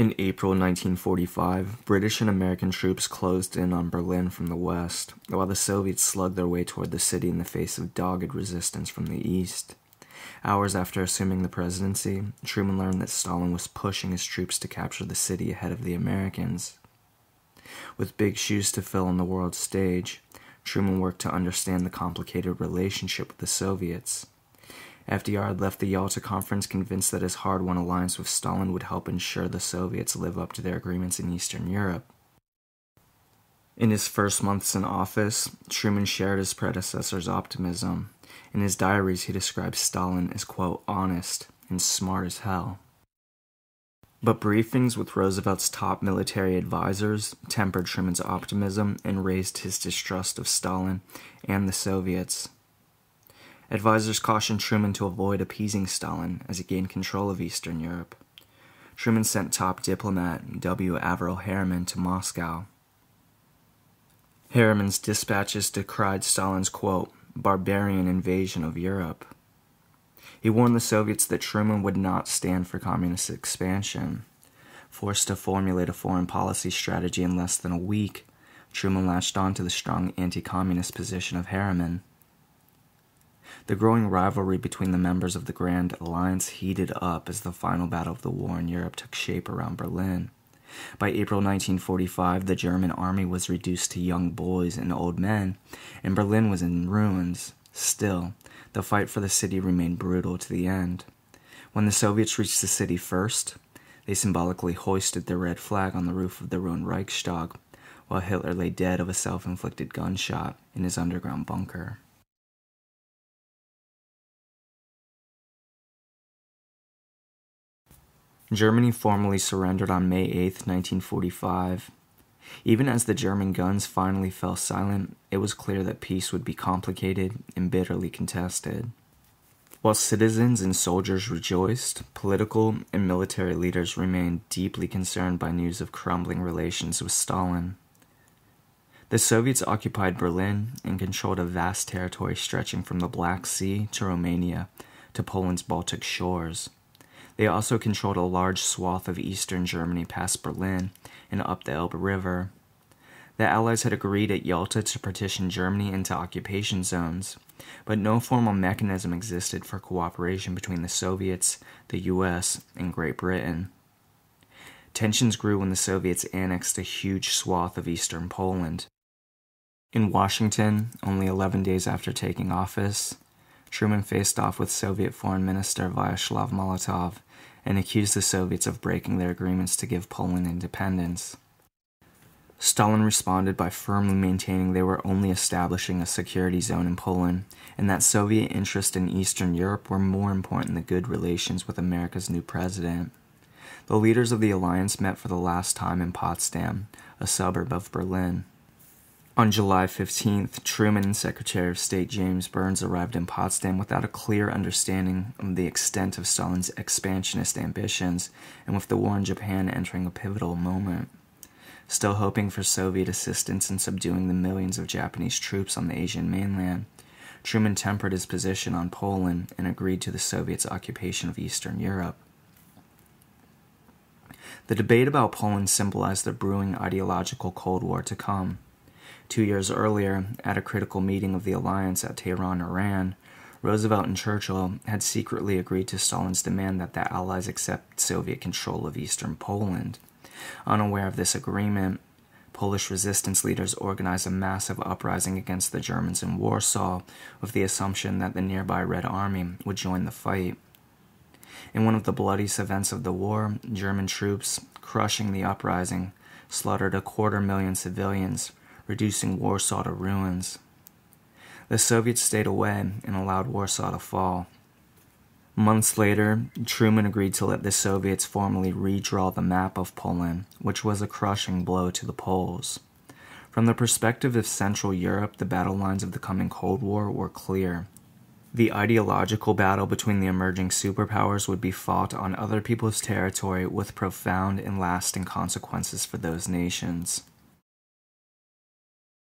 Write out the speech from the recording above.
In April 1945, British and American troops closed in on Berlin from the west, while the Soviets slugged their way toward the city in the face of dogged resistance from the east. Hours after assuming the presidency, Truman learned that Stalin was pushing his troops to capture the city ahead of the Americans. With big shoes to fill on the world stage, Truman worked to understand the complicated relationship with the Soviets. FDR had left the Yalta Conference convinced that his hard-won alliance with Stalin would help ensure the Soviets live up to their agreements in Eastern Europe. In his first months in office, Truman shared his predecessor's optimism. In his diaries, he described Stalin as, quote, honest and smart as hell. But briefings with Roosevelt's top military advisors tempered Truman's optimism and raised his distrust of Stalin and the Soviets. Advisors cautioned Truman to avoid appeasing Stalin as he gained control of Eastern Europe. Truman sent top diplomat W. Averell Harriman to Moscow. Harriman's dispatches decried Stalin's, quote, barbarian invasion of Europe. He warned the Soviets that Truman would not stand for communist expansion. Forced to formulate a foreign policy strategy in less than a week, Truman latched on to the strong anti-communist position of Harriman. The growing rivalry between the members of the Grand Alliance heated up as the final battle of the war in Europe took shape around Berlin. By April 1945, the German army was reduced to young boys and old men, and Berlin was in ruins. Still, the fight for the city remained brutal to the end. When the Soviets reached the city first, they symbolically hoisted their red flag on the roof of the ruined Reichstag, while Hitler lay dead of a self-inflicted gunshot in his underground bunker. Germany formally surrendered on May 8, 1945. Even as the German guns finally fell silent, it was clear that peace would be complicated and bitterly contested. While citizens and soldiers rejoiced, political and military leaders remained deeply concerned by news of crumbling relations with Stalin. The Soviets occupied Berlin and controlled a vast territory stretching from the Black Sea to Romania to Poland's Baltic shores. They also controlled a large swath of eastern Germany past Berlin and up the Elbe River. The Allies had agreed at Yalta to partition Germany into occupation zones, but no formal mechanism existed for cooperation between the Soviets, the US, and Great Britain. Tensions grew when the Soviets annexed a huge swath of eastern Poland. In Washington, only 11 days after taking office, Truman faced off with Soviet Foreign Minister Vyacheslav Molotov and accused the Soviets of breaking their agreements to give Poland independence. Stalin responded by firmly maintaining they were only establishing a security zone in Poland and that Soviet interests in Eastern Europe were more important than good relations with America's new president. The leaders of the alliance met for the last time in Potsdam, a suburb of Berlin. On July 15th, Truman and Secretary of State James Byrnes arrived in Potsdam without a clear understanding of the extent of Stalin's expansionist ambitions and with the war in Japan entering a pivotal moment. Still hoping for Soviet assistance in subduing the millions of Japanese troops on the Asian mainland, Truman tempered his position on Poland and agreed to the Soviets' occupation of Eastern Europe. The debate about Poland symbolized the brewing ideological Cold War to come. 2 years earlier, at a critical meeting of the alliance at Tehran, Iran, Roosevelt and Churchill had secretly agreed to Stalin's demand that the Allies accept Soviet control of eastern Poland. Unaware of this agreement, Polish resistance leaders organized a massive uprising against the Germans in Warsaw with the assumption that the nearby Red Army would join the fight. In one of the bloodiest events of the war, German troops, crushing the uprising, slaughtered 250,000 civilians, reducing Warsaw to ruins. The Soviets stayed away and allowed Warsaw to fall. Months later, Truman agreed to let the Soviets formally redraw the map of Poland, which was a crushing blow to the Poles. From the perspective of Central Europe, the battle lines of the coming Cold War were clear. The ideological battle between the emerging superpowers would be fought on other people's territory with profound and lasting consequences for those nations.